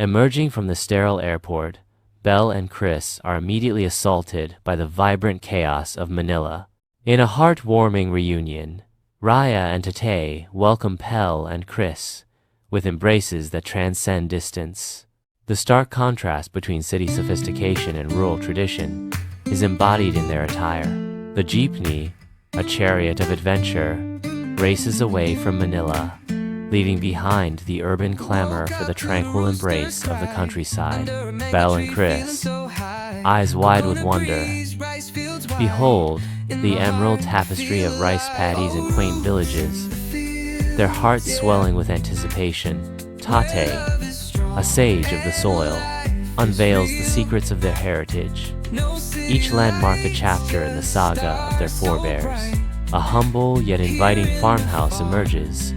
Emerging from the sterile airport, Belle and Krisz are immediately assaulted by the vibrant chaos of Manila. In a heartwarming reunion, Raya and Tatay welcome Belle and Krisz with embraces that transcend distance. The stark contrast between city sophistication and rural tradition is embodied in their attire. The jeepney, a chariot of adventure, races away from Manila, leaving behind the urban clamor for the tranquil embrace of the countryside. Belle and Krisz, eyes wide with wonder, behold the emerald tapestry of rice paddies and quaint villages. Their hearts swelling with anticipation, Tatay, a sage of the soil, unveils the secrets of their heritage. Each landmark a chapter in the saga of their forebears. A humble yet inviting farmhouse emerges,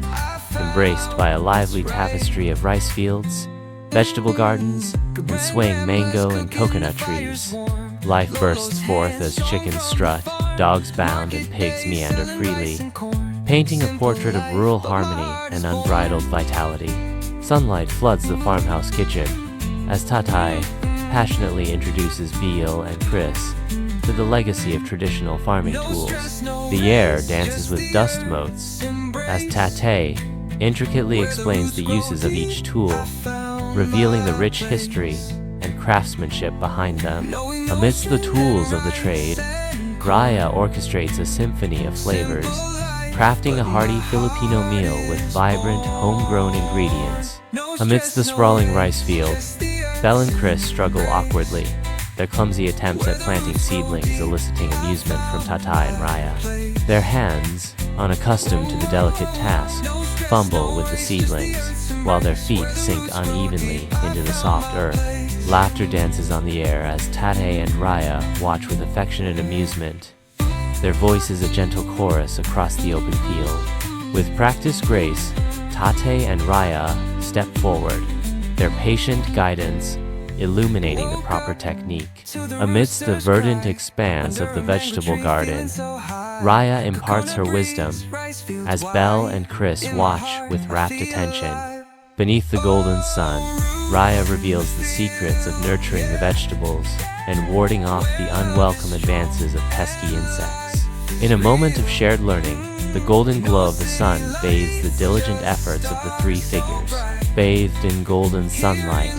embraced by a lively tapestry of rice fields, vegetable gardens, and swaying mango and coconut trees. Life bursts forth as chickens strut, dogs bound, and pigs meander freely, painting a portrait of rural harmony and unbridled vitality. Sunlight floods the farmhouse kitchen as Tatay passionately introduces Belle and Krisz to the legacy of traditional farming tools. The air dances with dust motes as Tatay intricately explains the uses of each tool, revealing the rich history and craftsmanship behind them. Amidst the tools of the trade, Raya orchestrates a symphony of flavors, crafting a hearty Filipino meal with vibrant, homegrown ingredients. Amidst the sprawling rice fields, Belle and Krisz struggle awkwardly, their clumsy attempts at planting seedlings eliciting amusement from Tatay and Raya. Their hands, unaccustomed to the delicate task, fumble with the seedlings, while their feet sink unevenly into the soft earth. Laughter dances on the air as Tatay and Raya watch with affectionate amusement, their voices a gentle chorus across the open field. With practiced grace, Tatay and Raya step forward, their patient guidance illuminating the proper technique. Amidst the verdant expanse of the vegetable garden, Raya imparts her wisdom as Belle and Krisz watch with rapt attention. Beneath the golden sun, Raya reveals the secrets of nurturing the vegetables and warding off the unwelcome advances of pesky insects. In a moment of shared learning, the golden glow of the sun bathes the diligent efforts of the three figures. Bathed in golden sunlight,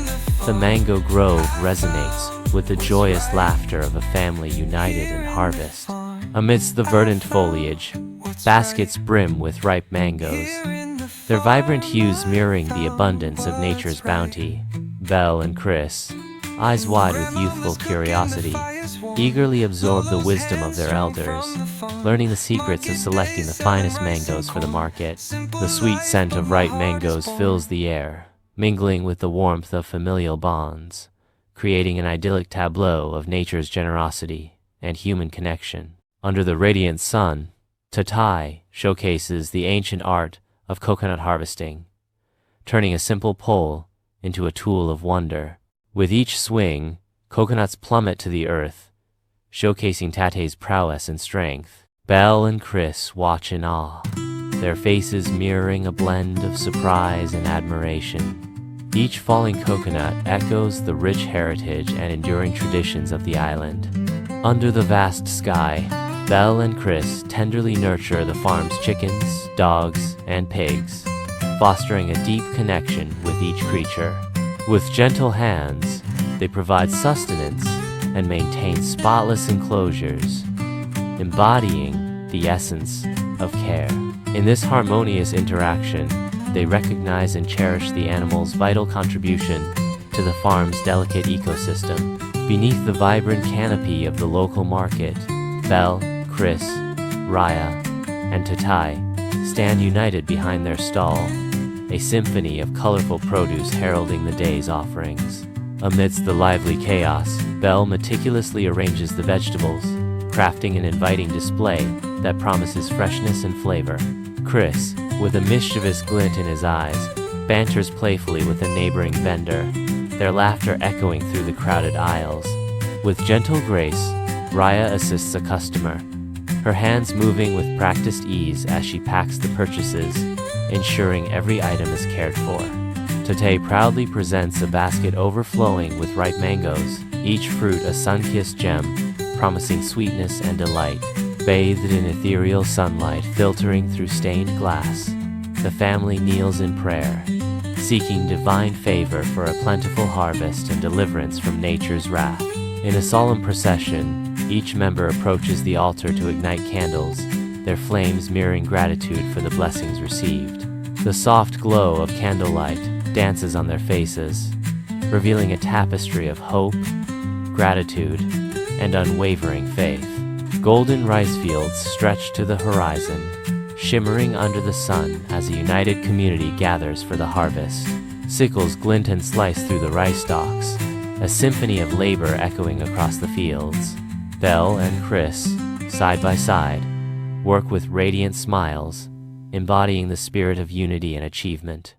the mango grove resonates with the joyous laughter of a family united in harvest. Amidst the verdant foliage, baskets brim with ripe mangoes, their vibrant hues mirroring the abundance of nature's bounty. Belle and Krisz, eyes wide with youthful curiosity, eagerly absorb the wisdom of their elders, learning the secrets of selecting the finest mangoes for the market. The sweet scent of ripe mangoes fills the air, mingling with the warmth of familial bonds, creating an idyllic tableau of nature's generosity and human connection. Under the radiant sun, Tatay showcases the ancient art of coconut harvesting, turning a simple pole into a tool of wonder. With each swing, coconuts plummet to the earth, showcasing Tatay's prowess and strength. Belle and Krisz watch in awe, their faces mirroring a blend of surprise and admiration. Each falling coconut echoes the rich heritage and enduring traditions of the island. Under the vast sky, Belle and Krisz tenderly nurture the farm's chickens, dogs, and pigs, fostering a deep connection with each creature. With gentle hands, they provide sustenance and maintain spotless enclosures, embodying the essence of care. In this harmonious interaction, they recognize and cherish the animal's vital contribution to the farm's delicate ecosystem. Beneath the vibrant canopy of the local market, Belle, Krisz, Raya, and Tatay stand united behind their stall, a symphony of colorful produce heralding the day's offerings. Amidst the lively chaos, Belle meticulously arranges the vegetables, crafting an inviting display that promises freshness and flavor. Krisz, with a mischievous glint in his eyes, banters playfully with a neighboring vendor, their laughter echoing through the crowded aisles. With gentle grace, Raya assists a customer, her hands moving with practiced ease as she packs the purchases, ensuring every item is cared for. Tate proudly presents a basket overflowing with ripe mangoes, each fruit a sun-kissed gem, promising sweetness and delight. Bathed in ethereal sunlight filtering through stained glass, the family kneels in prayer, seeking divine favor for a plentiful harvest and deliverance from nature's wrath. In a solemn procession, each member approaches the altar to ignite candles, their flames mirroring gratitude for the blessings received. The soft glow of candlelight dances on their faces, revealing a tapestry of hope, gratitude, and unwavering faith. Golden rice fields stretch to the horizon, shimmering under the sun as a united community gathers for the harvest. Sickles glint and slice through the rice stalks, a symphony of labor echoing across the fields. Belle and Krisz, side by side, work with radiant smiles, embodying the spirit of unity and achievement.